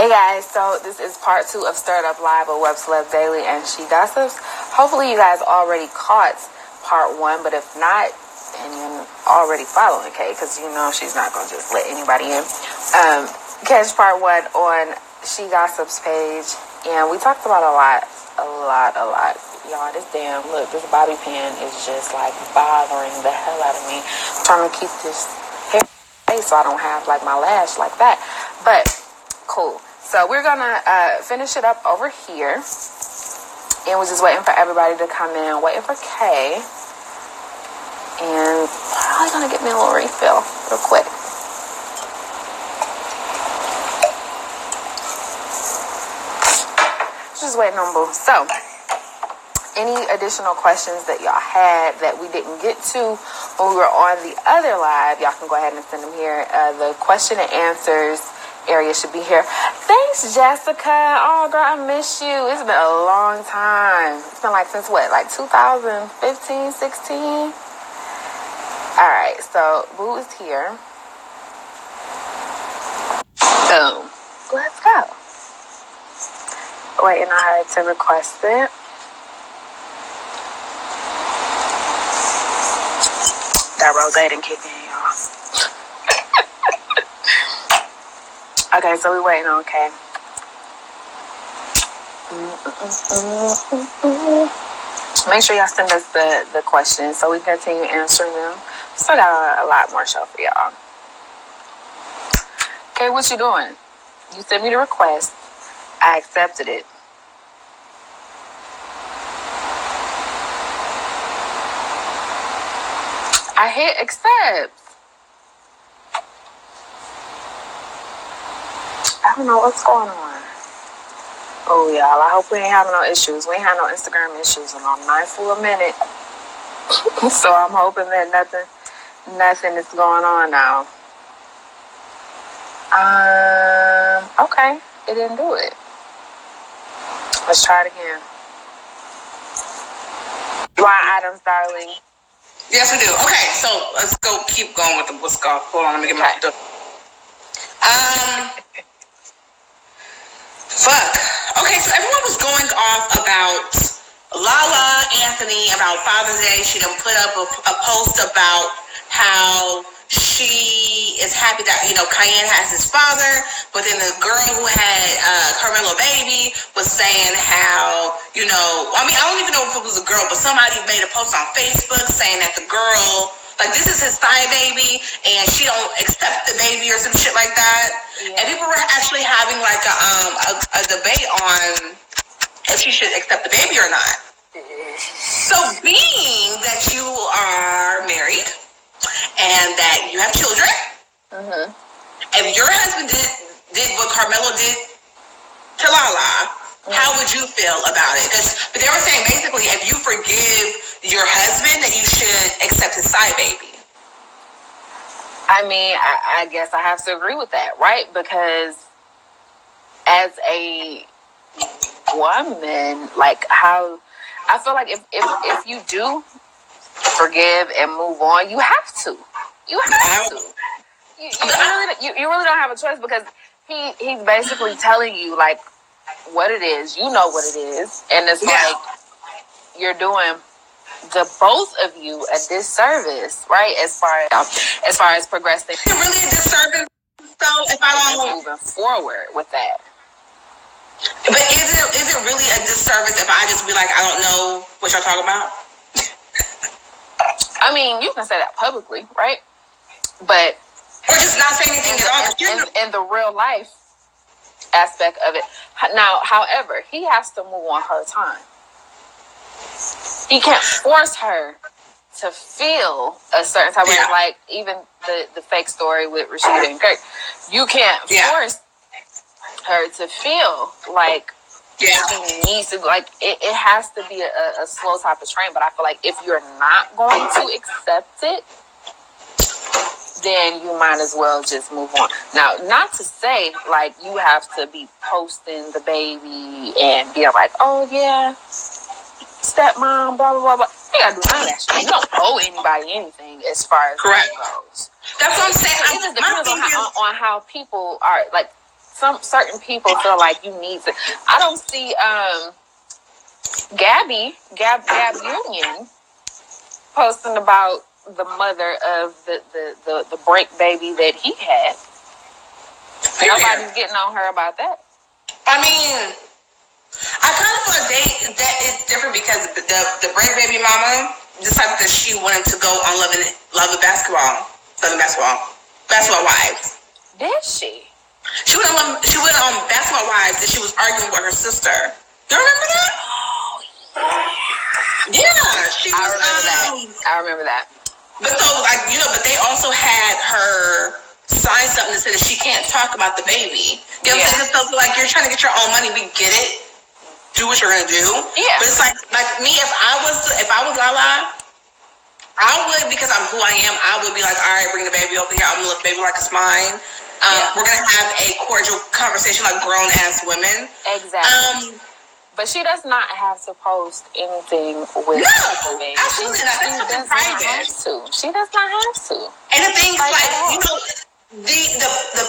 Hey guys, so this is part 2 of Stirred Up Live with Web Celeb Daily and She Gossips. Hopefully you guys already caught part 1, but if not, and you're already following Kay, because you know she's not going to just let anybody in, catch part 1 on She Gossips page. And we talked about a lot. Y'all, this bobby pin is just like bothering the hell out of me. I'm trying to keep this hair so I don't have like my lash like that. But cool. So we're gonna finish it up over here, and we're just waiting for everybody to come in. Waiting for Kay, and probably gonna get me a little refill real quick. Just waiting on Boo. So, any additional questions that y'all had that we didn't get to when we were on the other live, y'all can go ahead and send them here. The question and answers area should be here. Thanks, Jessica. Oh, girl, I miss you. It's been a long time. It's been like since what? Like 2015, 16? All right, so Boo is here. Boom. Let's go. Waiting on her to request it. That rotating kick in, y'all. Okay, so we're waiting on Kay. Make sure y'all send us the questions so we can continue answering them. Still got a lot more show for y'all. Kay, what you doing? You sent me the request. I accepted it. I hit accept. I don't know what's going on. Oh, y'all, I hope we ain't having no issues. We ain't had no Instagram issues in a mindful a minute. So I'm hoping that nothing is going on now. Okay. It didn't do it. Let's try it again. You want items, darling? Yes, we do. Okay, so let's keep going with what's called. Hold on, let me get my stuff. Fuck. Okay, so everyone was going off about Lala Anthony about Father's Day. She done put up a post about how she is happy that, Cayenne has his father, but then the girl who had Carmelo baby was saying how, I don't even know if it was a girl, but somebody made a post on Facebook saying that the girl, this is his thigh baby, and she don't accept the baby or some shit like that. Yeah. And people were actually having a debate on if she should accept the baby or not. So being that you are married and that you have children, if your husband did what Carmelo did to Lala, how would you feel about it? But they were saying basically if you forgive your husband, that you should accept his side baby. I mean, I guess I have to agree with that, right? Because as a woman, how I feel like if you do forgive and move on, you have to. You have to. You really don't have a choice, because he's basically telling you what it is. You know what it is, and it's like you're doing the both of you a disservice, right? As far as progressing, it's really a disservice. So if I don't moving forward with that. But is it really a disservice if I just be like, I don't know what y'all talking about? I mean, you can say that publicly, right? But or just not say anything at all. In the real life aspect of it. Now, however, he has to move on her time. He can't force her to feel a certain type of way. Like even the fake story with Rashida and Kirk. You can't force her to feel like she needs to, it has to be a slow type of train. But I feel like if you're not going to accept it, then you might as well just move on. Now, not to say you have to be posting the baby and be like, oh yeah, stepmom, blah blah blah blah. You gotta do none of that shit. You don't owe anybody anything as far as that goes. That's what I'm saying. It just depends on how people are. some certain people feel like you need to. I don't see Gab Union posting about the mother of the break baby that he had. Nobody's getting on her about that. I mean, I kind of feel like that is different because the break baby mama decided that she wanted to go on Loving Basketball Wives. Did she? She went on Basketball Wives and she was arguing with her sister. Do you remember that? Oh yeah. Yeah, I remember that. But so, like, but they also had her sign something that said that she can't talk about the baby. You know what I'm saying? So, like, you're trying to get your own money. We get it. Do what you're gonna do. Yeah. But it's like me, if I was Lala, I would, because I'm who I am, I would be like, all right, bring the baby over here. I'm gonna look baby like it's mine. We're gonna have a cordial conversation like grown ass women. Exactly. But she does not have to post anything with the baby. Absolutely not. That's something private. She does not have to. And the thing is, like, the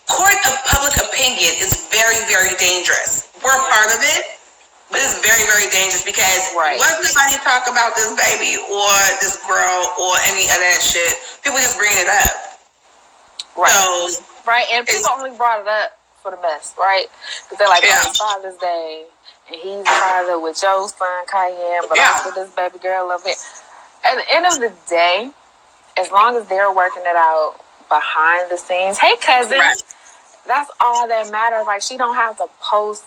court of public opinion is very, very dangerous. We're a part of it, but it's very, very dangerous because once somebody talk about this baby or this girl or any of that shit, people just bring it up. Right. So, and people only brought it up for the best, right? Because they're like, oh, it's Father's Day, and he's father with your son, Cayenne, but also this baby girl a little bit. At the end of the day, as long as they're working it out behind the scenes, hey, cousin, that's all that matters. Like, she don't have to post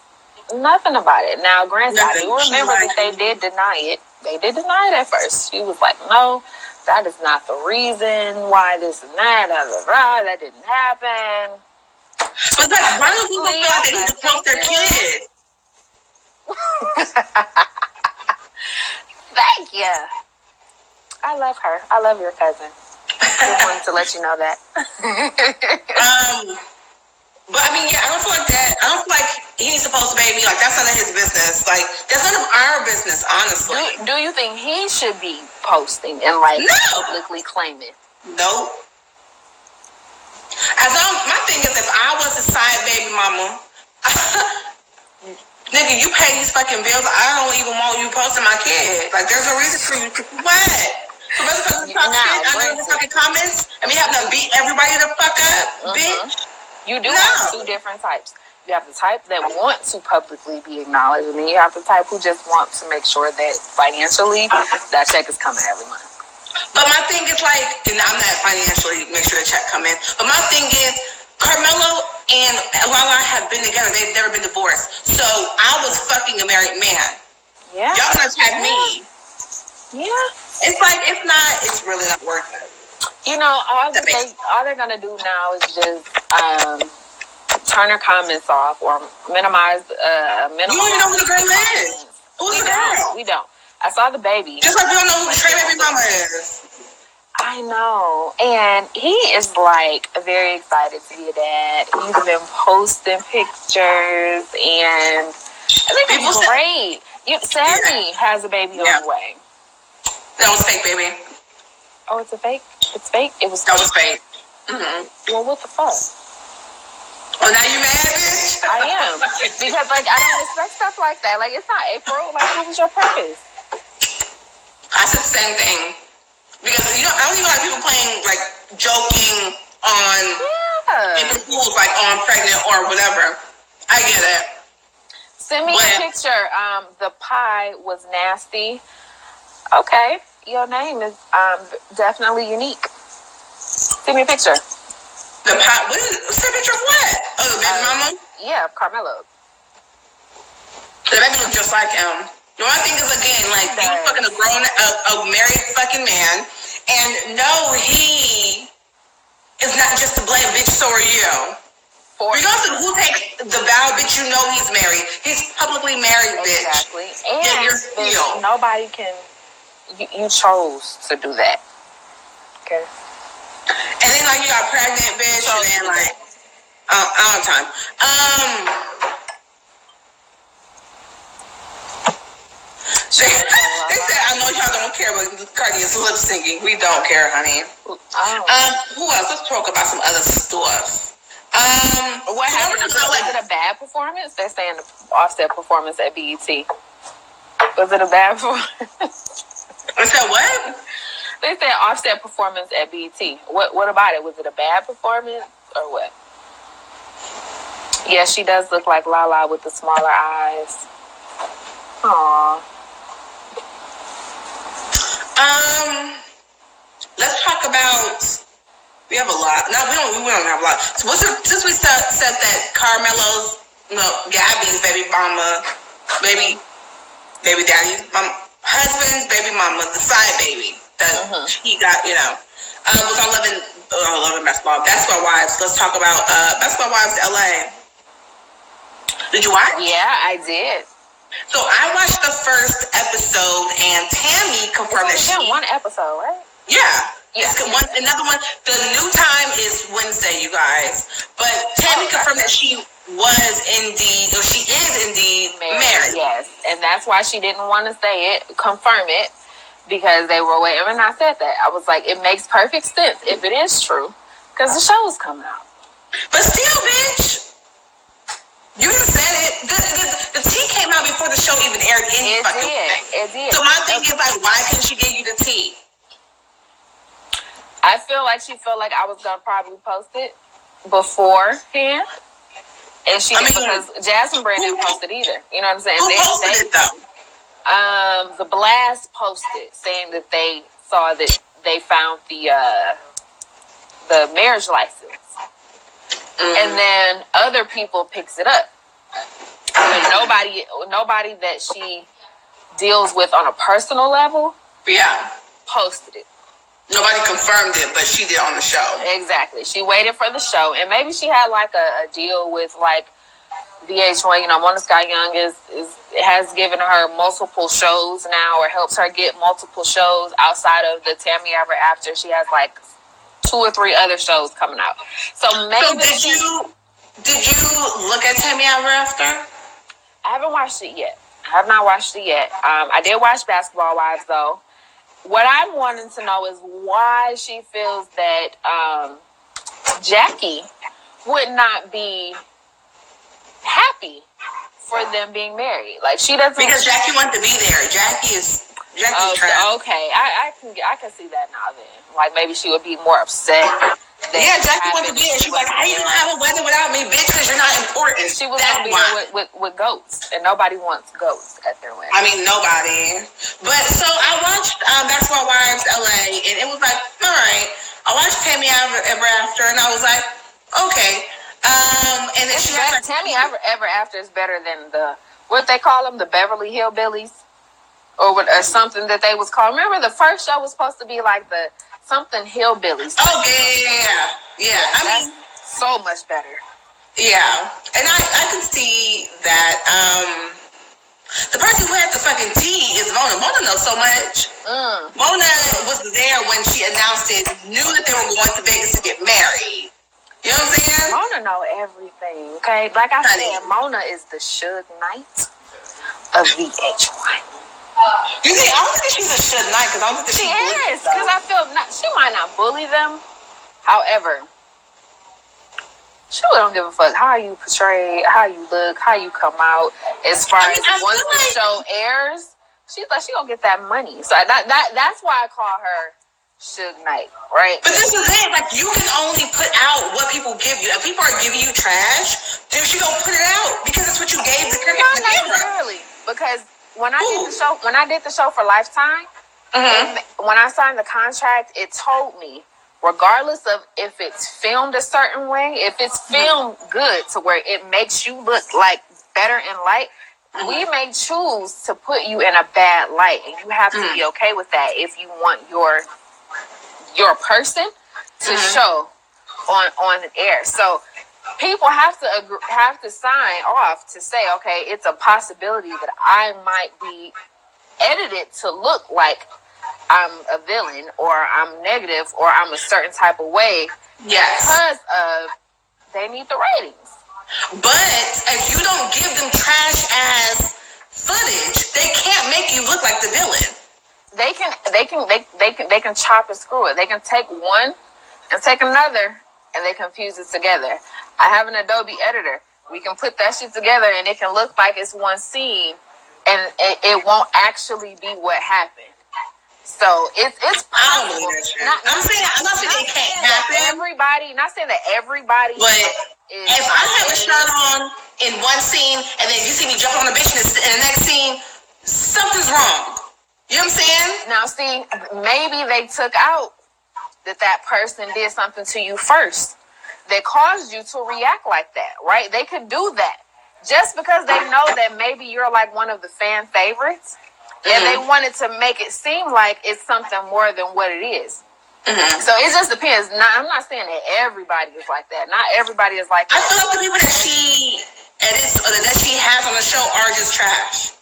nothing about it. Now, granted, I do remember that they did deny it. They did deny it at first. She was like, no, that is not the reason why this and that, that didn't happen. But like, why do people feel like they need to post their kids? Thank you. I love her. I love your cousin. Just wanted to let you know that. But I mean, I don't feel like that. I don't feel like he's supposed to baby. Like, that's none of his business. Like, that's none of our business, honestly. Do you think he should be posting and publicly claiming? No. My thing is, if I was a side baby mama, nigga, you pay these fucking bills. I don't even want you posting my kid. Like, there's a reason for you. What? So motherfuckers talk shit under the fucking comments, and we have to beat everybody the fuck up, bitch. You do have two different types. You have the type that want to publicly be acknowledged, and then you have the type who just want to make sure that financially that check is coming every month. But my thing is like, and I'm not financially make sure the check come in, but my thing is, Carmelo and Lala have been together. They've never been divorced. So I was fucking a married man. Yeah. Y'all gonna attack me. Yeah. It's like, it's really not worth it. You know, all they're gonna do now is just turn her comments off or minimize. You don't even know who the girl is. Who's the girl? We don't. I saw the baby. Just like we don't know who the Trey baby mama is. I know. And he is like very excited to be a dad. He's been posting pictures and I think it's great. Sammy has a baby on the way. That was fake, baby. Oh, it's a fake? It's fake? That was fake. Mm-hmm. Well, what the fuck? Oh, now you mad, bitch? I am. Because, like, I don't expect stuff like that. Like, it's not April. Like, what was your purpose? I said the same thing. Because, I don't even like people playing, like, joking on, in the schools, like, on pregnant or whatever. I get it. Send me a picture. The pie was nasty. Okay. Your name is definitely unique. Send me a picture. The pie? Send a picture of what? Oh, the baby mama? Yeah, Carmelo. The baby looks just like him. The one thing is, again, like, you fucking a married fucking man, and no, he is not just a blame, bitch, so are you. Regardless of who takes the vow, bitch, you know he's married. He's publicly married, bitch. Exactly. And nobody can, you chose to do that. Okay. And then, like, you got pregnant, bitch, and then, like, I don't have time. They said, I know y'all don't care, but Cardi is lip syncing. We don't care, honey. Who else? Let's talk about some other stuff. What happened? Was it a bad performance? They're saying the Offset performance at BET. Was it a bad performance? I said what? They said Offset performance at BET. What about it? Was it a bad performance or what? Yeah, she does look like Lala with the smaller eyes. Aww. Let's talk about. We have a lot. No, we don't have a lot. So since we said that Carmelo's, Gabby's baby mama, baby daddy, husband's baby mama, the side baby that he got, was on Loving Basketball. Basketball Wives. Let's talk about Basketball Wives LA. Did you watch? Yeah, I did. So I watched the first episode, and Tami confirmed that she... one episode, right? Yeah. Another one. The new time is Wednesday, you guys. But Tami confirmed that she is indeed married. Yes, and that's why she didn't want to say it, confirm it, because they were waiting. And I said that. I was like, it makes perfect sense if it is true, because the show is coming out. But still, bitch, you just said it. The tea came out before the show even aired. It did. So my thing is, like, why couldn't she give you the tea? I feel like she felt like I was gonna probably post it beforehand, and she didn't, because Jasmine Brand didn't post it either. You know what I'm saying? Who posted it though? The Blast posted saying that they saw that they found the marriage license, and then other people picks it up, but nobody that she deals with on a personal level, posted it. Nobody confirmed it, but she did on the show. Exactly. She waited for the show, and maybe she had like a deal with like VH1. Mona Scott Young has given her multiple shows now, or helps her get multiple shows outside of the Tami Ever After. She has like 2 or 3 other shows coming out. So maybe. So did you look at Tami Ever After? I haven't watched it yet. I have not watched it yet. I did watch Basketball Wives though. What I'm wanting to know is why she feels that Jackie would not be happy for them being married. Like, she doesn't. Because Jackie wanted to be there. Jackie's trash. Okay, I can see that now. Then, like, maybe she would be more upset. Jackie wanted to be there. She's like, how you gonna have a wedding without me, bitch? Because you're not important. She was gonna be there with goats, and nobody wants goats at their wedding. I mean, nobody. But so I watched Basketball Wives LA, and it was like, all right. I watched Tami Ever After, and I was like, okay. And then she has like, Tami Ever After is better than what they call them, the Beverly Hillbillies, or something that they was called. Remember, the first show was supposed to be like the something Hillbillies. Oh yeah. I mean, so much better. Yeah, and I can see that. The person who had the fucking tea is Mona. Mona knows so much. Mona was there when she announced it, knew that they were going to Vegas to get married. You know what I'm saying? Mona know everything, okay? Like I said, Mona is the Suge Knight of VH1. You think? I don't think she's a Suge Knight, because I don't think she is. Because I feel she might not bully them. However, she don't give a fuck how you portray, how you look, how you come out. As far as once the show airs, she's like, she gonna get that money. So that's why I call her Suge Knight, right? But this is it. Like, you can only put out what people give you. If people are giving you trash, then she gonna put it out because it's what you gave the camera. Not necessarily, because when I did the show for Lifetime, when I signed the contract, it told me, regardless of if it's filmed a certain way, if it's filmed good to where it makes you look like better in light, we may choose to put you in a bad light, and you have to be okay with that if you want your person to show on the air. So people have to sign off to say, okay, it's a possibility that I might be edited to look like I'm a villain, or I'm negative, or I'm a certain type of way. Yes. Because of they need the ratings. But if you don't give them trash ass footage, they can't make you look like the villain. They can chop and screw it. They can take one and take another and they confuse it together. I have an Adobe editor. We can put that shit together, and it can look like it's one scene, and it won't actually be what happened. So it's possible. I'm not saying it can't happen. Not saying that everybody. But if I have a shirt on in one scene, and then you see me jump on a bitch in the next scene, something's wrong. You know what I'm saying? Now, see, maybe they took out that person did something to you first that caused you to react like that, right? They could do that just because they know that maybe you're like one of the fan favorites. And they wanted to make it seem like it's something more than what it is. Mm-hmm. So it just depends. I'm not saying that everybody is like that. Not everybody is like that. I feel like the people that she edits or that she has on the show are just trash.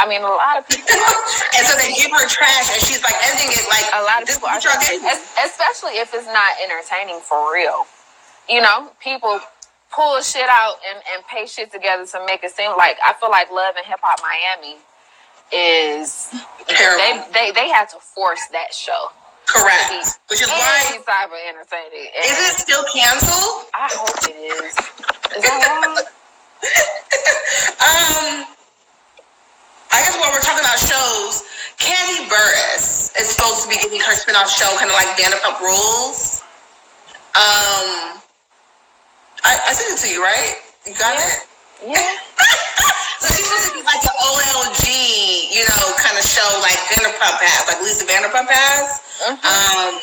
I mean, a lot of people are trash. And so they give her trash, and she's like editing it like a lot of people are trash, especially if it's not entertaining for real. You know, people pull shit out and pay shit together to make it seem like. I feel like Love and Hip Hop Miami is terrible. They had to force that show. Correct. Which is why type of entertaining. Is it still canceled? I hope it is. Is that wrong? I guess while we're talking about shows, Candy Burris is supposed to be getting her spin-off show, kind of like Vanderpump Rules. I sent it to you, right? You got it? Yeah. So she's supposed to be like an OLG, you know, kind of show like Vanderpump has, like Lisa Vanderpump has. Mm-hmm.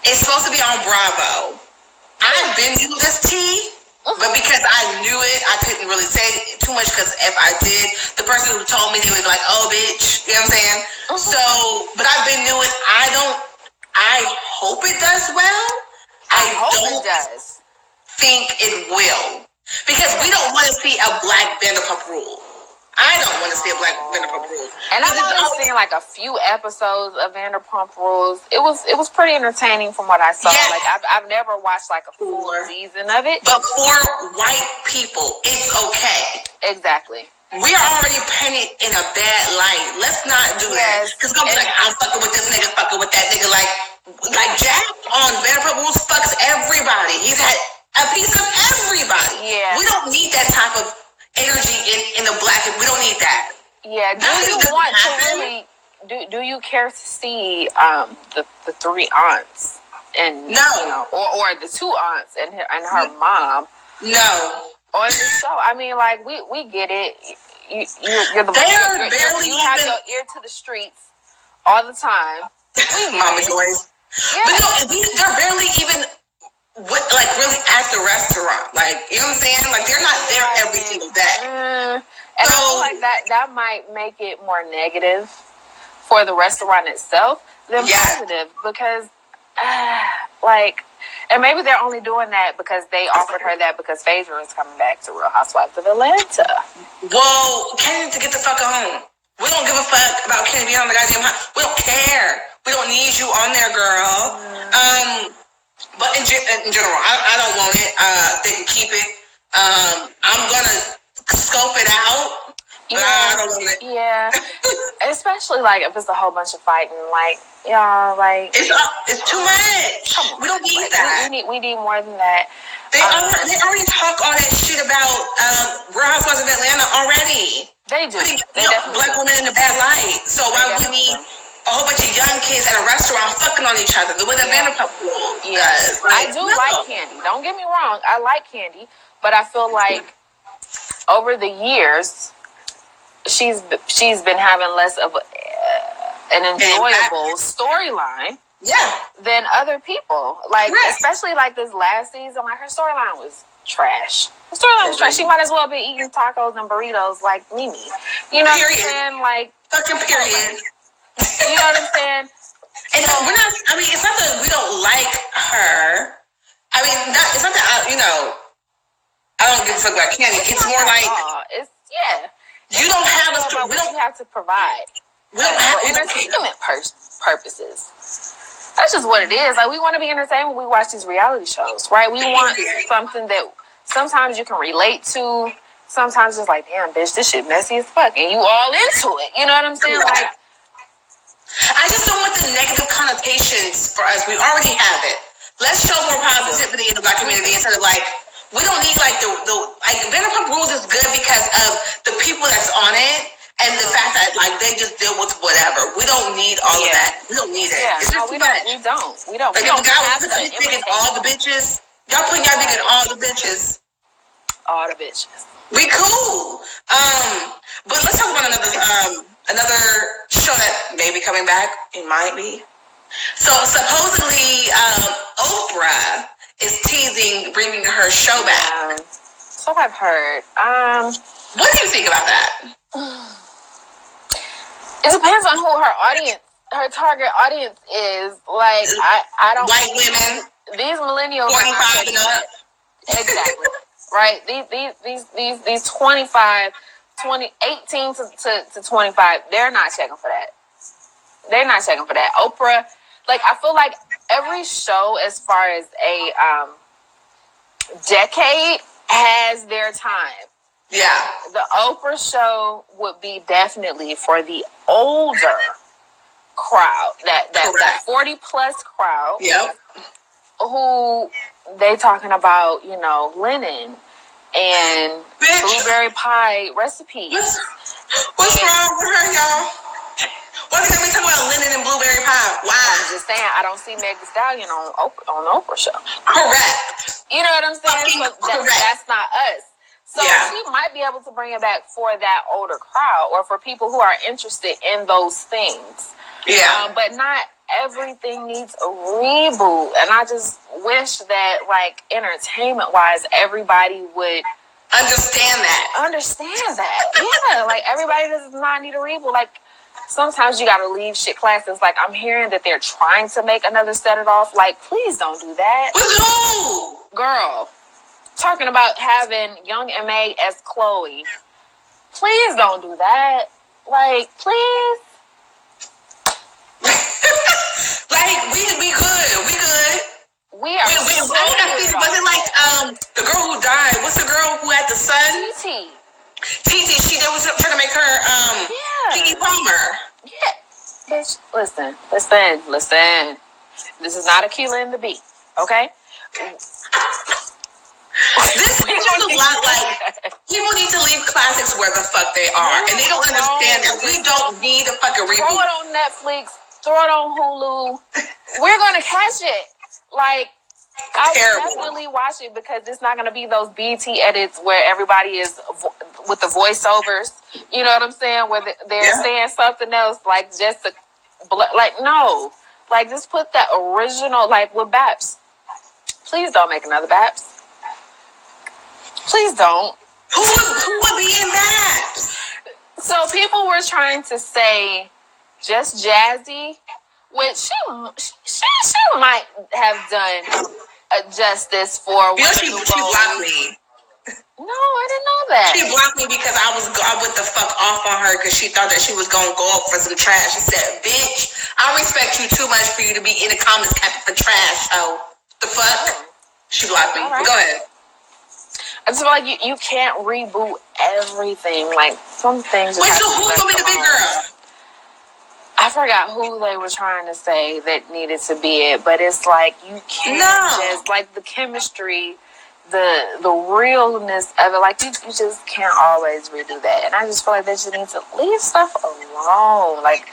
It's supposed to be on Bravo. I've been using this tea, but because I knew it, I couldn't really say too much because if I did, the person who told me, they would be like, oh, bitch. You know what I'm saying? Mm-hmm. So, but I've been new it. I hope it does well. I hope it does. Think it will. Because we don't want to see a black Vanderpump Rule. I don't want to see a black Vanderpump Rule. And I've only seen like a few episodes of Vanderpump Rules. It was pretty entertaining from what I saw. Yes. Like I've never watched like a full season of it. But for white people, it's okay. Exactly. We are already painted in a bad light. Let's not do that. Because I'm like, I'm fucking with this nigga, fucking with that nigga. Like Jack on Vanderpump Rules fucks everybody. He's had a piece of everybody. Yeah. We don't need that type of energy in the black. We don't need that. Yeah. Do you want to really? Do you care to see the three aunts and or the two aunts and her mom? No. On the show, I mean, like we get it. You're the you have your ear to the streets all the time. Mama Joyce. Yeah. But no, they're barely even. Really at the restaurant, like, you know what I'm saying? Like, they're not there every single day. And I feel like that might make it more negative for the restaurant itself than positive because, and maybe they're only doing that because they offered her that because Phaedra is coming back to Real Housewives of Atlanta. Well, Kenny needs to get the fuck home. We don't give a fuck about Kenny being on the goddamn house. We don't care. We don't need you on there, girl. But in general, I don't want it. They can keep it. I'm gonna scope it out, but I don't want it. Yeah, especially like if it's a whole bunch of fighting, like it's too much. We don't need that. We need more than that. They already talk all that shit about Real Housewives of Atlanta already. They do. Putting black women in a bad light. So why would we need a whole bunch of young kids at a restaurant fucking on each other the way the Vanderpump Rule does? I do like Candy. Don't get me wrong. I like Candy, but I feel like over the years she's been having less of an enjoyable storyline. Than other people. Especially like this last season, like her storyline was trash. Her storyline was trash. She might as well be eating tacos and burritos like Mimi. You know what I'm saying? Like fucking period. You know what I'm saying? And we're not. I mean, it's not that we don't like her. I mean, it's not that I don't give a fuck about Candy. It's more like you don't have a. We don't have to provide. We don't have entertainment purposes. That's just what it is. Like, we want to be entertained when we watch these reality shows, right? We want something that sometimes you can relate to. Sometimes it's like, damn, bitch, this shit messy as fuck, and you all into it. You know what I'm saying? Like, I just don't want the negative connotations for us. We already have it. let's show more positivity in the Black community instead of like, we don't need like the like Vanderpump Rules is good because of the people that's on it and the fact that like they just deal with whatever. We don't need all of that. We don't need it. Yeah, it's just no, we don't. We don't. Like We if don't the guy have was to picking all the bitches, y'all putting y'all picking all the bitches. All the bitches. We cool. But let's talk about another show that may be coming back. It might be. So supposedly, Oprah is teasing bringing her show back. So I've heard. What do you think about that? It depends on who her target audience is. Like, I don't. White women. These millennials. 45 and up. Exactly. Right. These 25, 18 to 25. They're not checking for that. They're not checking for that. Oprah. Like, I feel like every show, as far as a decade, has their time. Yeah. The Oprah show would be definitely for the older crowd, that 40 plus crowd. Yep. Who they talking about, linen and blueberry pie recipes. What's wrong with her, y'all? Why can't we talk about linen and blueberry pie? Why? I'm just saying, I don't see Meg Thee Stallion on the Oprah show. Correct. You know what I'm saying? So that's not us. So she might be able to bring it back for that older crowd or for people who are interested in those things. Yeah. But not everything needs a reboot. And I just wish that, like, entertainment-wise, everybody would understand that. Yeah, like, everybody does not need a reboot. Like, sometimes you gotta leave shit classes. Like, I'm hearing that they're trying to make another Set It Off. Like, please don't do that. With who? Girl, talking about having Young M.A. as Chloe. Please don't do that. Like, please. Like, we good. We are. Was it like the girl who died? What's the girl who had the son? TT. She was trying to make her Keke Palmer. Yeah. Bitch, listen. This is not Akilah and the Bee, okay? This is a lot like people need to leave classics where the fuck they are, and they don't understand that we don't need a fucking reboot. Throw it on Netflix. Throw it on Hulu. We're gonna catch it. Like, I'll definitely watch it because it's not gonna be those BT edits where everybody is with the voiceovers. You know what I'm saying? Where they're saying something else, like just to, like, no, like just put that original, like with Baps. Please don't make another Baps. Please don't. Who would be in that? So people were trying to say just Jazzy, which she might have done a justice for one of the roles. She blocked me. No, I didn't know that. She blocked me because I went the fuck off on her because she thought that she was gonna go up for some trash. She said, "Bitch, I respect you too much for you to be in the comments capping for trash." So the fuck, she blocked me. Right. Go ahead. I just feel like you can't reboot everything. Like, some things. Wait, so who's gonna be the big girl? I forgot who they were trying to say that needed to be it, but it's like you can't just, like, the chemistry, the realness of it, like you just can't always redo that. And I just feel like they just need to leave stuff alone. Like,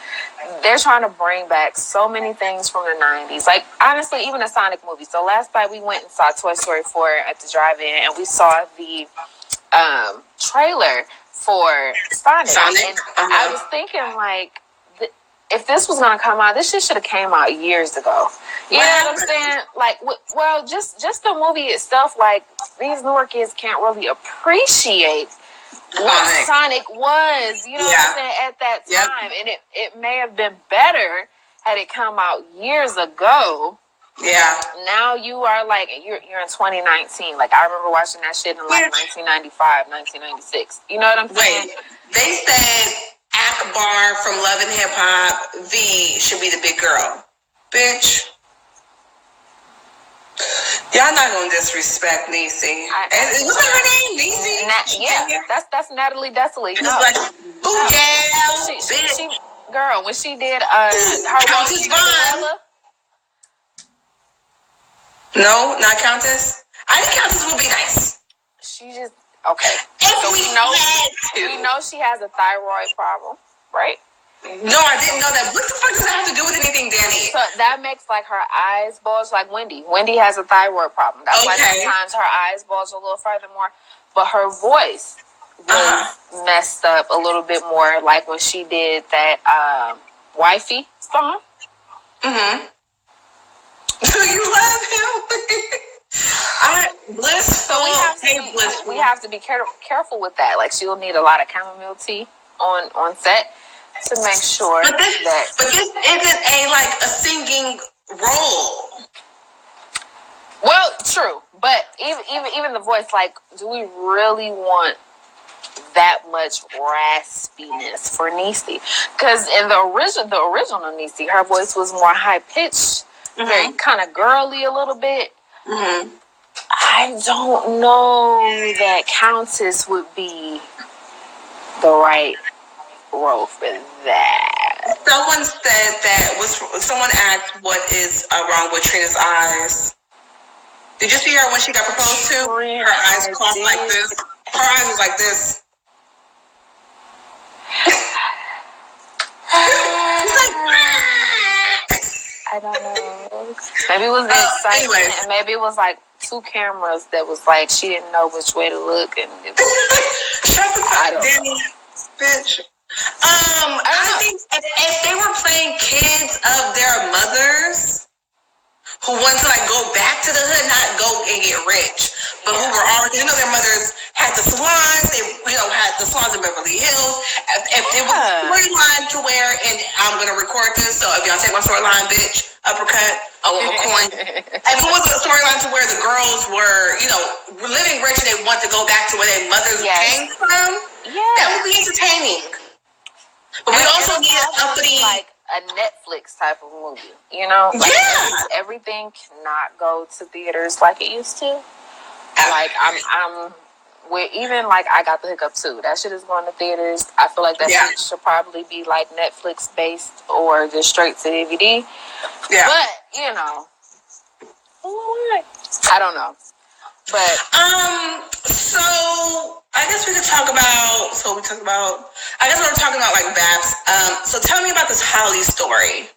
they're trying to bring back so many things from the 90s. Like, honestly, even a Sonic movie. So last night we went and saw Toy Story 4 at the drive-in, and we saw the trailer for Sonic. And I was thinking, like, if this was going to come out, this shit should have came out years ago. You know what I'm saying? Like, well, just the movie itself, like, these newer kids can't really appreciate what Sonic was, you know what I'm saying, at that time. And it may have been better had it come out years ago. Yeah. Now you are, like, you're in 2019. Like, I remember watching that shit in, like, 1995, 1996. You know what I'm saying? Wait, they said Akbar from Love and Hip Hop V should be the big girl. Bitch. Y'all not gonna disrespect Niecy. What's her name? Niecy? That's Natalie Dessely. No. Like, she, girl, when she did her Countess Vaughn. No, not Countess. I think Countess would be nice. She just okay. If So we know she has a thyroid problem, right? No, I didn't know that. What the fuck does that have to do with anything, Danny? So that makes like her eyes bulge like Wendy. Wendy has a thyroid problem. That's why sometimes her eyes bulge a little further more. But her voice was messed up a little bit more, like when she did that Wifey song. Mm-hmm. Do you love him? Blissful. So we have to be careful with that. Like she'll need a lot of chamomile tea on set to make sure but this isn't a singing role. Well, true, but even the voice, like, do we really want that much raspiness for Niecy? Because in the original Niecy, her voice was more high pitched, very kind of girly a little bit. Mm-hmm. I don't know that Countess would be the right role for that. Someone said someone asked what is wrong with Trina's eyes. Did you see her when she got proposed to? Her eyes crossed like this. Her eyes was like this. I don't know. Maybe it was the excitement, and maybe it was like 2 cameras that was like she didn't know which way to look, and it was, shut the fuck up, Danny, bitch. I think if they were playing kids of their mothers who want to go back to the hood, not go and get rich, but who were already, their mothers had the salons, they had the salons in Beverly Hills. If it was a storyline to where, and I'm gonna record this, so if y'all take my storyline, bitch, uppercut, I want my coin. If it was a storyline to where the girls were, living rich and they want to go back to where their mothers came from, that would be entertaining. But we also need a company like a Netflix type of movie, everything cannot go to theaters like it used to. Like I'm with even like I Got the Hookup too. That shit is going to theaters. I feel like that shit should probably be like Netflix based or just straight to DVD. Yeah. But I don't know. But so I guess we could talk about. I guess we're talking about like Babs. So tell me about this Holly story.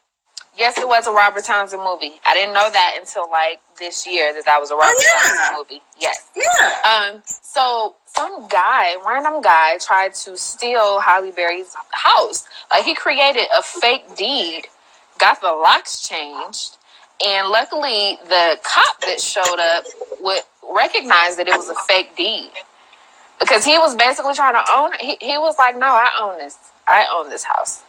Yes, it was a Robert Townsend movie. I didn't know that until like this year that was a Robert Townsend movie. Yes. Yeah. So some random guy, tried to steal Halle Berry's house. Like he created a fake deed, got the locks changed, and luckily the cop that showed up would recognize that it was a fake deed. Because he was basically trying to own it. He was like, no, I own this. I own this house.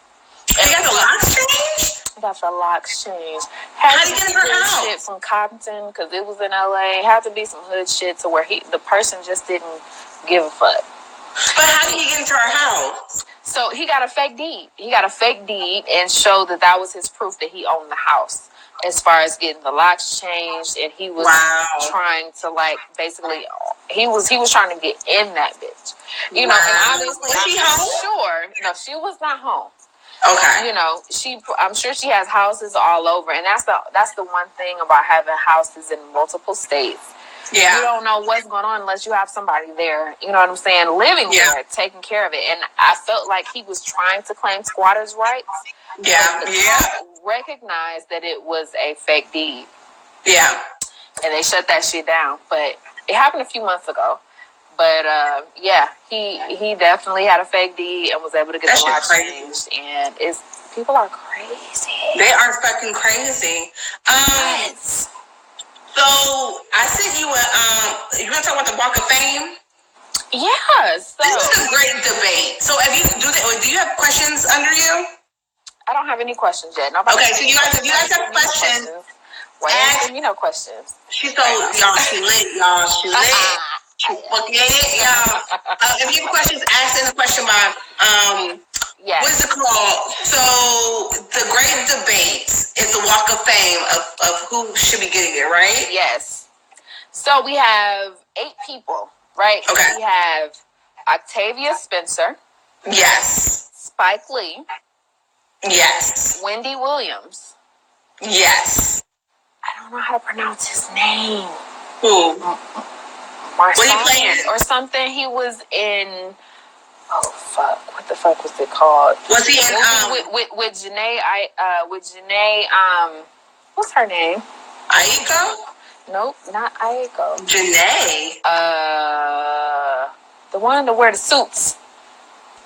And he got the locks changed? Got the locks changed. How did he get in her house? Shit from Compton, because it was in LA. Had to be some hood shit to where the person just didn't give a fuck. But how did he get into her house? So he got a fake deed. He got a fake deed and showed that was his proof that he owned the house. As far as getting the locks changed, and he was trying to basically he was trying to get in that bitch. And obviously was she home? Sure. No, she was not home. Okay. I'm sure she has houses all over, and that's the one thing about having houses in multiple states. Yeah. You don't know what's going on unless you have somebody there, you know what I'm saying, living there, taking care of it. And I felt like he was trying to claim squatters' rights. Yeah. Recognized that it was a fake deed. Yeah. And they shut that shit down. But it happened a few months ago. But he definitely had a fake deed and was able to get the lock changed. And people are crazy. They are fucking crazy. So I sent you you want to talk about the Walk of Fame? Yes. This is a great debate. So do you have questions under you? I don't have any questions yet. Okay, so you guys have questions. Ask me no questions. She's so y'all. She lit, y'all. She lit. She fucking lit, y'all. If you have questions, ask in the question box. What's it called? So the great debate is the Walk of Fame of who should be getting it, right? Yes. So we have 8 people, right? Okay. We have Octavia Spencer. Yes. Spike Lee. Yes. Wendy Williams. Yes. I don't know how to pronounce his name. Who? Marcellus or something. He was in. Oh fuck! What the fuck was it called? Was he in with Janae? With Janae. What's her name? Aiko? Nope, not Aiko. Janae. The one to wear the suits.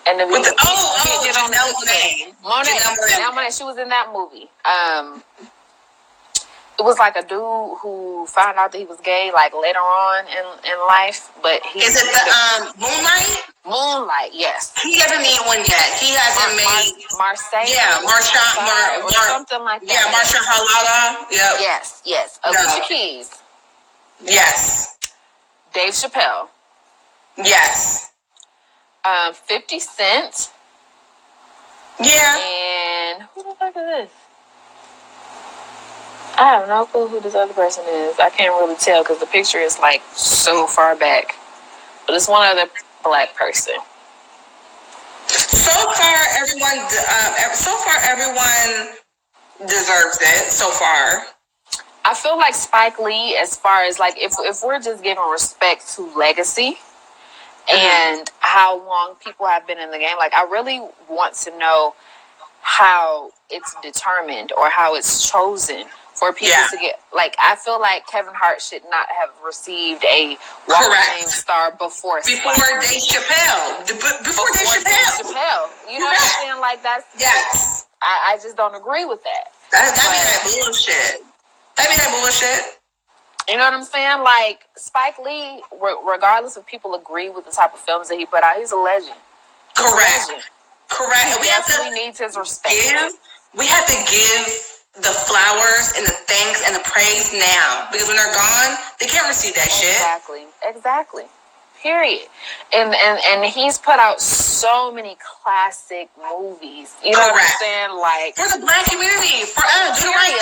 And the Janelle Monáe. She was in that movie. It was like a dude who found out that he was gay like later on in life, but he is it the Moonlight? Moonlight, yes. He hasn't made one yet. He hasn't made Marseille. Yeah, or something like that. Yeah, Marsha Halala. Yep. Yes. Alicia Keys. Yes. Dave Chappelle. Yes. 50 Cent. Yeah. And who the fuck is this? I have no clue who this other person is. I can't really tell because the picture is like so far back. But it's one other black person. So far, everyone deserves it. So far, I feel like Spike Lee, as far as like if we're just giving respect to legacy and how long people have been in the game, like I really want to know how it's determined or how it's chosen for people to get, like, I feel like Kevin Hart should not have received a Walk of Fame star before Dave Chappelle. Before Dave Chappelle. You know what I'm saying? Like, that's... Yes. I just don't agree with that. That bullshit. You know what I'm saying? Like, Spike Lee, regardless if people agree with the type of films that he put out, he's a legend. Correct. He definitely needs his respect. We have to give the flowers and the thanks and the praise now, because when they're gone, they can't receive that shit. Exactly. Period. And he's put out so many classic movies. You know what I'm saying? Like, for the black community, for us, like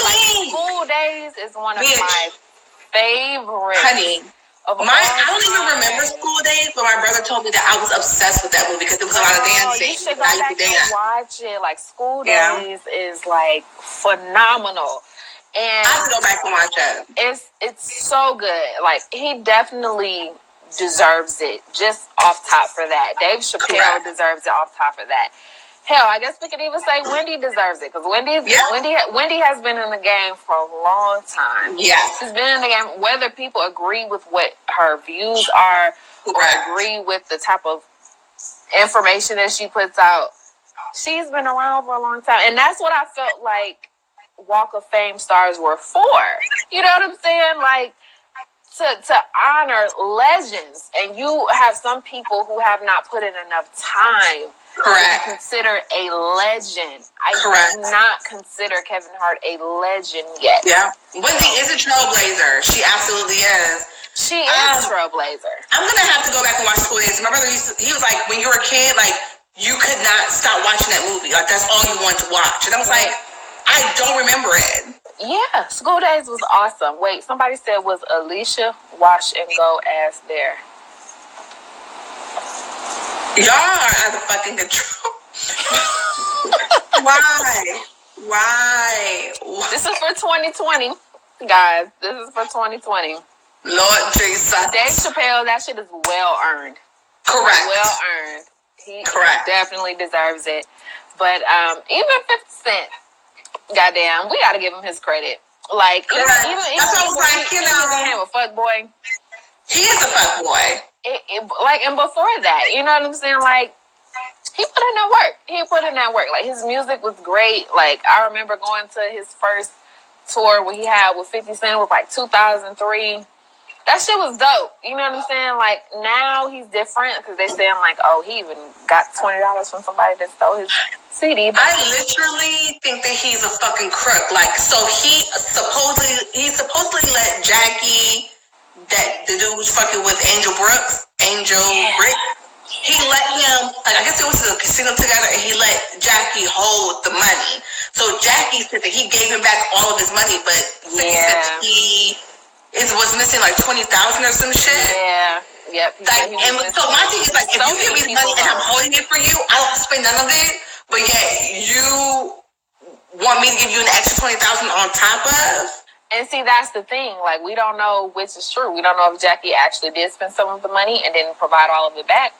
School Days is one of my favorites. Honey. I don't even remember School Days, but my brother told me that I was obsessed with that movie because there was a lot of dancing. You should go back and watch it. Like, School Days is like phenomenal. And I have to go back and watch it. It's so good. Like, he definitely deserves it just off top for that. Dave Chappelle deserves it off top for that. Hell, I guess we could even say Wendy deserves it, because Wendy has been in the game for a long time. Yeah, she's been in the game, whether people agree with what her views are or agree with the type of information that she puts out. She's been around for a long time, and that's what I felt like Walk of Fame stars were for. You know what I'm saying? Like, to honor legends, and you have some people who have not put in enough time to be considered a legend. I do not consider Kevin Hart a legend yet. Yeah, Wendy is a trailblazer. She absolutely is. She is a trailblazer. I'm gonna have to go back and watch School Days. My brother he was like, when you were a kid, like, you could not stop watching that movie. Like, that's all you wanted to watch. And I was like, I don't remember it. Yeah, School Days was awesome. Wait, somebody said, was Alicia Wash and Go as there? Y'all are out of fucking control. Why? This is for 2020, guys. This is for 2020. Lord Jesus. Dave Chappelle, that shit is well earned. Correct. Well earned. He definitely deserves it. But even 50 Cent, goddamn, we gotta give him his credit. Like, even he became a fuck boy. He is a fuck boy. And before that, you know what I'm saying? Like, he put in that work. Like, his music was great. Like, I remember going to his first tour when he had with 50 Cent was like 2003. That shit was dope. You know what I'm saying? Like, now he's different because they saying like, oh, he even got $20 from somebody that stole his CD. I literally think that he's a fucking crook. Like, so he supposedly let Jackie, that the dude who's fucking with Angel Brooks, Brick, he let him, like, I guess they went to the casino together, and he let Jackie hold the money. So Jackie said that he gave him back all of his money, but he said he was missing like 20,000 or some shit. Yeah. Yep. Like, and so my thing is like, if you give me the money and I'm holding it for you, I don't spend none of it. But yet you want me to give you an extra 20,000 on top of? And see, that's the thing. Like, we don't know which is true. We don't know if Jackie actually did spend some of the money and didn't provide all of it back,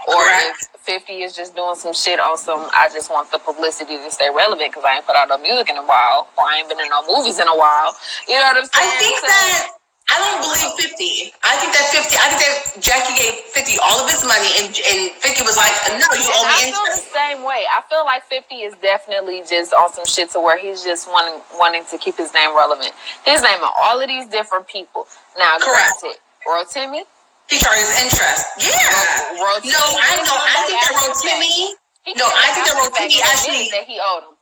or Correct. if 50 is just doing some shit on some, I just want the publicity to stay relevant because I ain't put out no music in a while, or I ain't been in no movies in a while. You know what I'm saying? I think that I don't believe 50. I think that Jackie gave 50 all of his money, and 50 was like, no, you owe me I feel the interest. same way. I feel like 50 is definitely just on some shit to where he's just wanting to keep his name relevant. His name on all of these different people. Now, Correct. granted, Royal Timmy. He charges interest. Yeah. No, I think that Royal Timmy. I think that Royal Timmy actually that he owed him.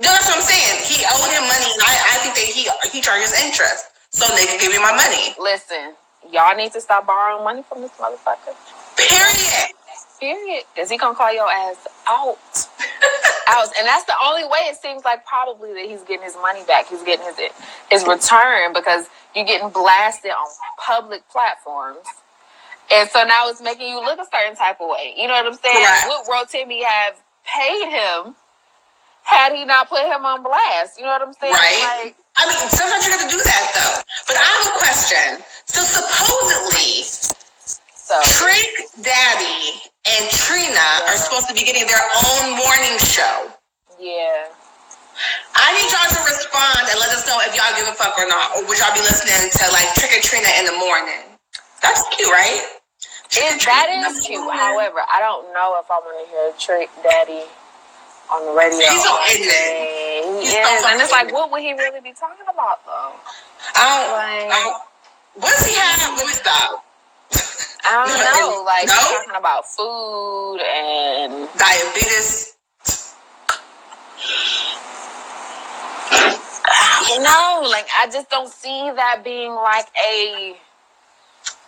No, that's what I'm saying. He owed him money, and I think that he charges interest, so they can give me my money. Listen, y'all need to stop borrowing money from this motherfucker. Period. Because he gonna call your ass out. And that's the only way it seems like probably that he's getting his money back. He's getting his return because you're getting blasted on public platforms. And so now it's making you look a certain type of way. You know what I'm saying? Correct. Would Ro Timmy have paid him had he not put him on blast? You know what I'm saying? Right. Like, I mean, sometimes you got to do that, though. But I have a question. So supposedly, Trick Daddy and Trina are supposed to be getting their own morning show. Yeah. I need y'all to respond and let us know if y'all give a fuck or not. Or would y'all be listening to, like, Trick and Trina in the morning? That's cute, right? That is cute. However, I don't know if I want to hear Trick Daddy on the radio. He's so ignorant. He is. And it's like, what would he really be talking about, though? What does he have? Let me stop. I don't know. Like, he's talking about food and diabetes. Like, I just don't see that being like a...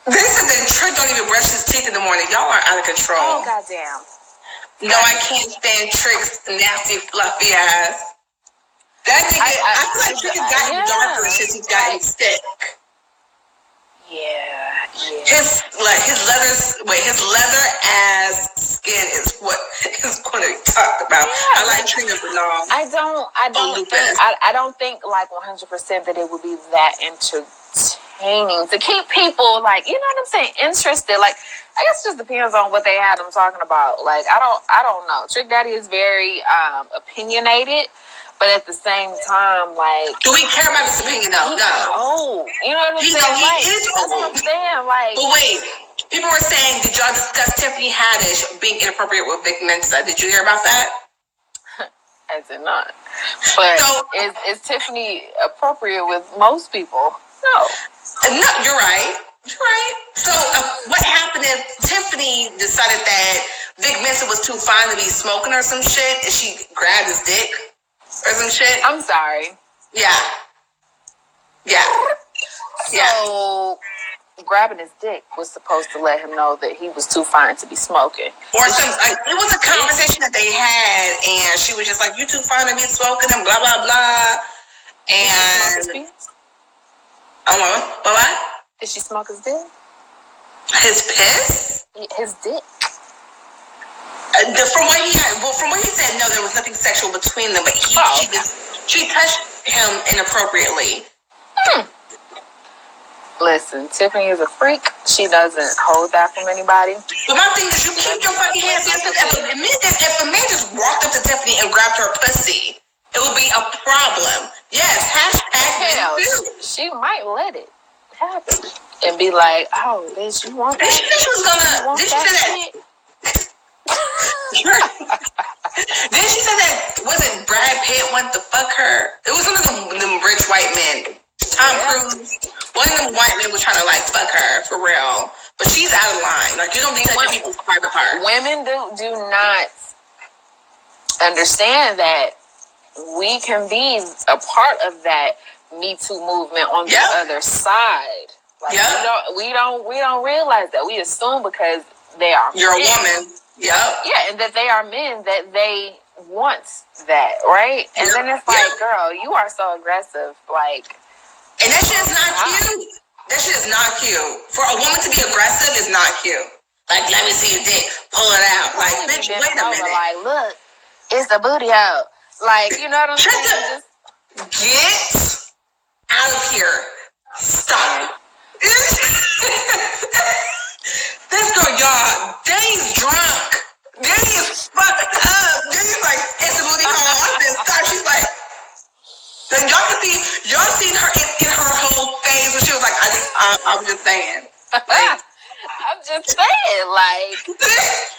This is the Trick don't even brush his teeth in the morning. Y'all are out of control. Oh, goddamn. No, I can't stand Trick's nasty, fluffy ass. That nigga, I feel like Trick has gotten darker since he's gotten thick. Yeah. His leather ass skin is what is going to be talked about. I like Trina, but no. I don't think like 100% that it would be that entertaining to keep people like, you know what I'm saying, interested. Like, I guess it just depends on what they had them talking about. Like, I don't know. Trick Daddy is very opinionated. But at the same time, like... Do we care about his opinion, though? No. Oh, you know what I'm saying? He is old. That's what I'm saying, like... But wait, people were saying, did y'all discuss Tiffany Haddish being inappropriate with Vic Mensa? Did you hear about that? I did not. But is Tiffany appropriate with most people? No. No, you're right. You're right. So what happened if Tiffany decided that Vic Mensa was too fine to be smoking or some shit, and she grabbed his dick? Or some shit. I'm sorry. Yeah. So, grabbing his dick was supposed to let him know that he was too fine to be smoking. Or some, it was a conversation that they had, and she was just like, "You too fine to be smoking," and blah blah blah. And what? Did she smoke his dick? His piss? His dick. From what he said, no, there was nothing sexual between them, but she touched him inappropriately. Listen, Tiffany is a freak. She doesn't hold that from anybody. But my thing is, you keep your fucking hands up. If a man just walked up to Tiffany and grabbed her pussy, it would be a problem. Yes, hell, she might let it happen and be like, "Oh, bitch, you want that?" Did she say that? Then she said that wasn't Brad Pitt wanted to fuck her. It was one of them rich white men. Tom Cruise. One of them white men was trying to like fuck her for real. But she's out of line. Like, you don't be touching people's private part. Women do not understand that we can be a part of that Me Too movement on the other side. Like, we don't realize that. We assume because they are You're men. A woman. Yeah, and that they are men that they want that, right? And then it's like, girl, you are so aggressive, like. And that shit is not cute. That shit is not cute. For a woman to be aggressive is not cute. Like, let me see your dick, pull it out. Like, bitch, wait a minute. Like, look, it's the booty out. Like, you know what I'm saying? Get out of here. Stop. This girl, y'all, Danny's drunk. Danny is fucked up. Danny's like, it's a booty hole. Stop. She's like, y'all seen her in her whole face when she was like, I'm just saying. Like, I'm just saying, like,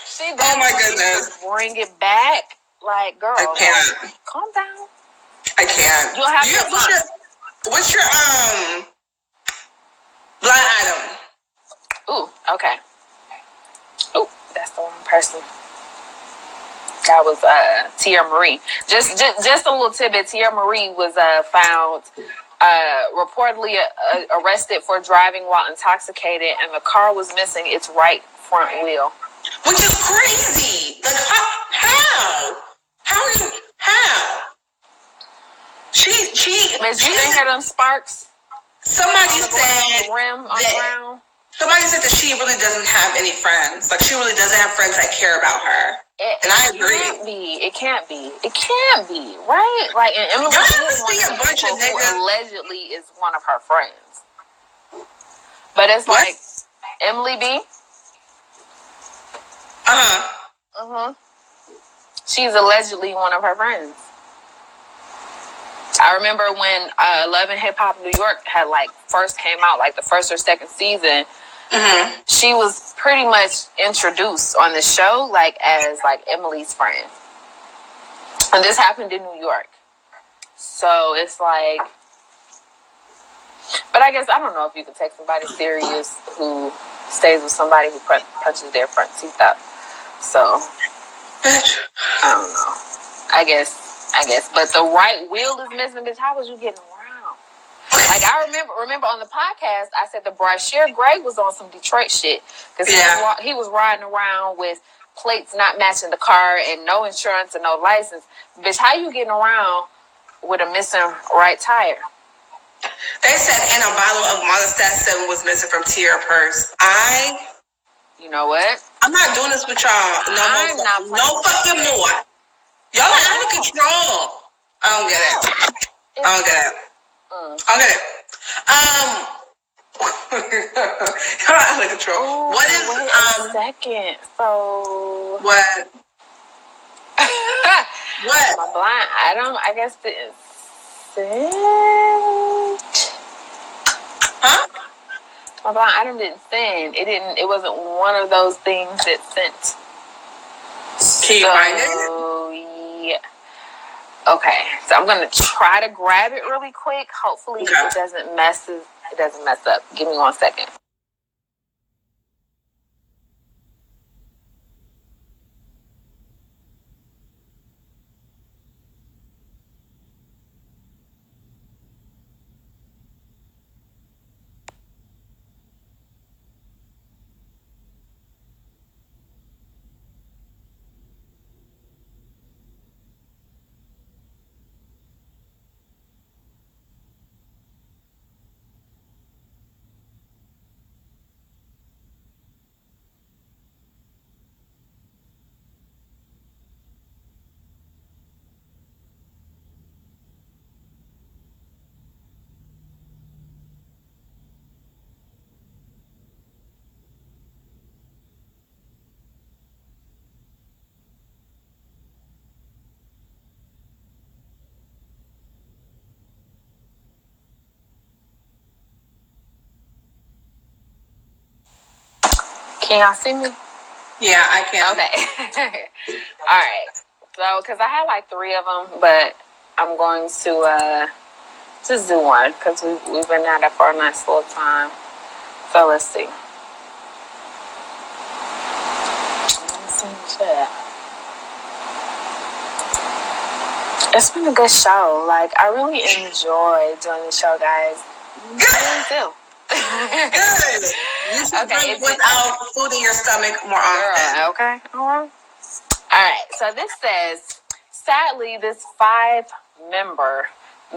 she oh my goodness. Bring it back. Like, girl, I can't. Like, calm down. I can't. You'll have to what's your blind item? Ooh, okay. Ooh, that's the wrong person. That was Tia Marie. Just a little tidbit. Tia Marie was found reportedly arrested for driving while intoxicated, and the car was missing its right front wheel. Which is crazy. Like, how? How? She Miss, you didn't hear them sparks? Somebody said the rim on the ground. Somebody said that she really doesn't have any friends. Like, she really doesn't have friends that care about her. And I agree. It can't be, right? Like, and Emily is one of the people who allegedly is one of her friends. But it's what? Like, Emily B. She's allegedly one of her friends. I remember when Love and Hip Hop New York had like first came out, like the first or second season. She was pretty much introduced on the show like as like Emily's friend, and this happened in New York. So it's like, but I guess I don't know if you could take somebody serious who stays with somebody who punches their front teeth out. So I don't know. I guess. But the right wheel is missing, bitch. How was you getting around? Like, I remember on the podcast, I said the Brashear Gray was on some Detroit shit. Because he was riding around with plates not matching the car and no insurance and no license. Bitch, how you getting around with a missing right tire? They said, and a bottle of Molestat 7 was missing from Tier's purse. You know what? I'm not doing this with y'all. No fucking more. Y'all are out of control. I don't get it. Y'all are out of control. What is wait a second. So what? What? My blind item, I guess it's sent. Huh? My blind item didn't send. It wasn't one of those things that sent. Can you find it? Yeah. Okay, so I'm gonna try to grab it really quick. Hopefully, it doesn't mess up. Give me 1 second. Can y'all see me? Yeah, I can. Okay. All right. So, because I had like 3 of them, but I'm going to just do one because we've been at it for a nice little time. So let's see. It's been a good show. Like, I really enjoy doing the show, guys. I really do. Good. You should drink without food in your stomach more often. Okay. All right. So this says, sadly, this 5-member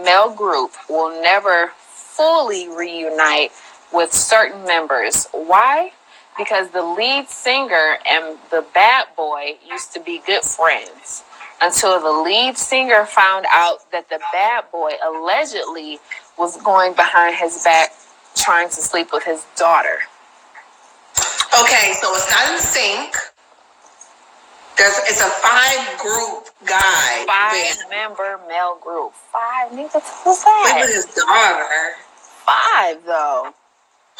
male group will never fully reunite with certain members. Why? Because the lead singer and the bad boy used to be good friends until the lead singer found out that the bad boy allegedly was going behind his back trying to sleep with his daughter. Okay, so it's not in sync. It's a 5-group guy. 5-member male group. 5 niggas. Who's that? With his daughter. 5 though.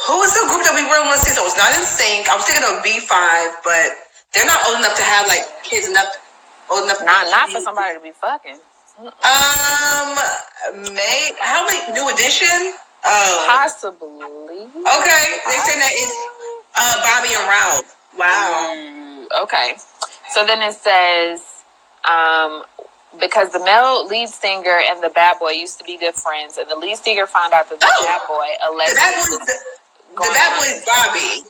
Who is the group that we really want to see? So it's not in sync. I was thinking of B5, but they're not old enough to have like kids old enough. Not for somebody to be fucking. Maybe how many New Edition? Possibly. Okay, they say that it's Bobby and Ralph. Wow. Okay, so then it says, because the male lead singer and the bad boy used to be good friends, and the lead singer found out that the bad boy allegedly the bad boy is Bobby.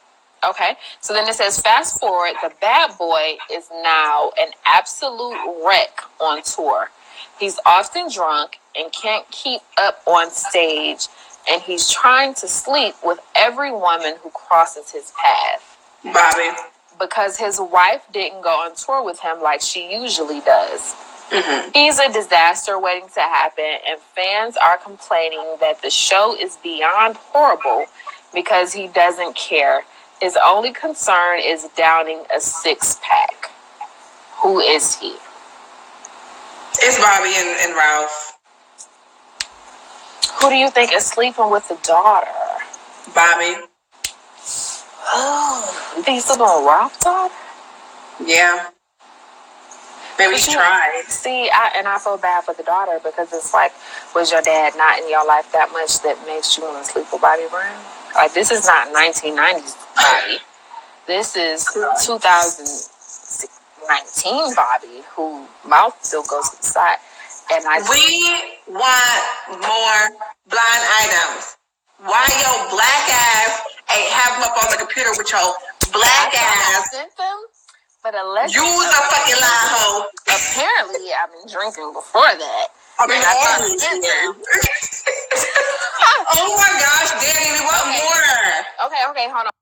Okay, so then it says, fast forward, the bad boy is now an absolute wreck on tour. He's often drunk and can't keep up on stage, and he's trying to sleep with every woman who crosses his path. Bobby. Because his wife didn't go on tour with him like she usually does. Mm-hmm. He's a disaster waiting to happen, and fans are complaining that the show is beyond horrible because he doesn't care. His only concern is downing a 6-pack. Who is he? It's Bobby and Ralph. Who do you think is sleeping with the daughter? Bobby. Oh, you think he's sleeping with Ralph's daughter? Yeah. Maybe he tried. See, I feel bad for the daughter because it's like, was your dad not in your life that much that makes you want to sleep with Bobby Brown? Like, this is not 1990s Bobby. This is 2019 Bobby, who mouth still goes to the side. And we want more blind items. Why your black ass ain't have them up on the computer with your black ass? Sent them, but allegedly, use a fucking lie, hoe. Apparently, I've been drinking before that. I mean, oh my gosh, Danny, we want more. Okay, hold on.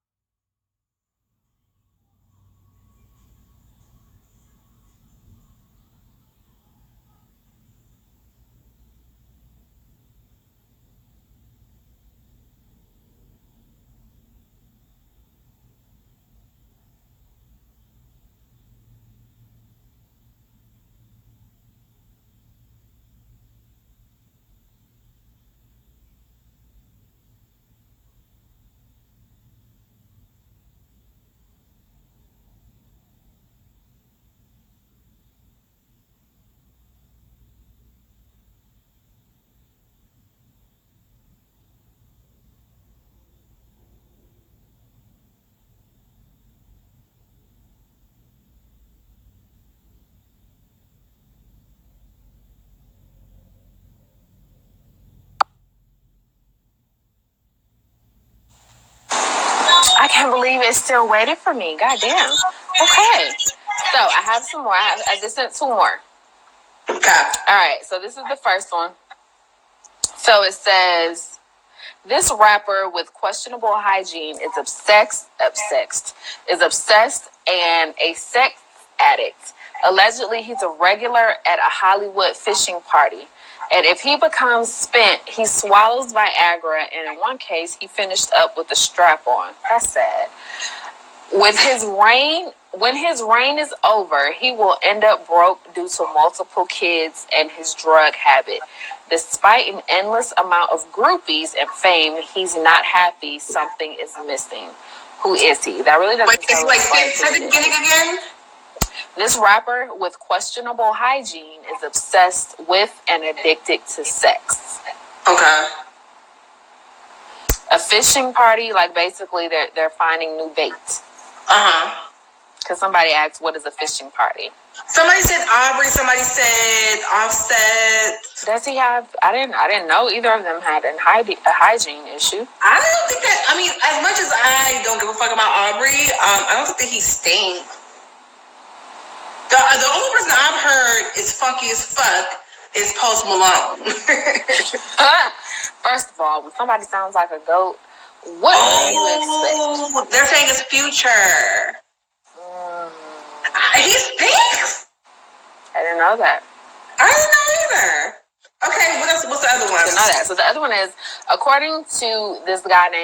I can't believe it's still waiting for me. Goddamn. Okay. So I have some more. I just sent 2 more. Okay. All right. So this is the first one. So it says, this rapper with questionable hygiene is obsessed and a sex addict. Allegedly, he's a regular at a Hollywood fishing party. And if he becomes spent, he swallows Viagra, and in one case, he finished up with a strap-on. That's sad. When his reign is over, he will end up broke due to multiple kids and his drug habit. Despite an endless amount of groupies and fame, he's not happy. Something is missing. Who is he? That really doesn't tell us. Say the beginning again? This rapper with questionable hygiene is obsessed with and addicted to sex. Okay. A fishing party, like basically they're finding new baits. Uh-huh. Because somebody asked, what is a fishing party? Somebody said Aubrey. Somebody said Offset. Does he have? I didn't know either of them had a hygiene issue. I don't think that. I mean, as much as I don't give a fuck about Aubrey, I don't think that he stinks. The only person I've heard is funky as fuck is Post Malone. First of all, when somebody sounds like a goat, what do you expect? They're saying it's Future. He stinks. I didn't know that. I didn't know either. Okay, what else? What's the other one? So know that. So the other one is, according to this guy named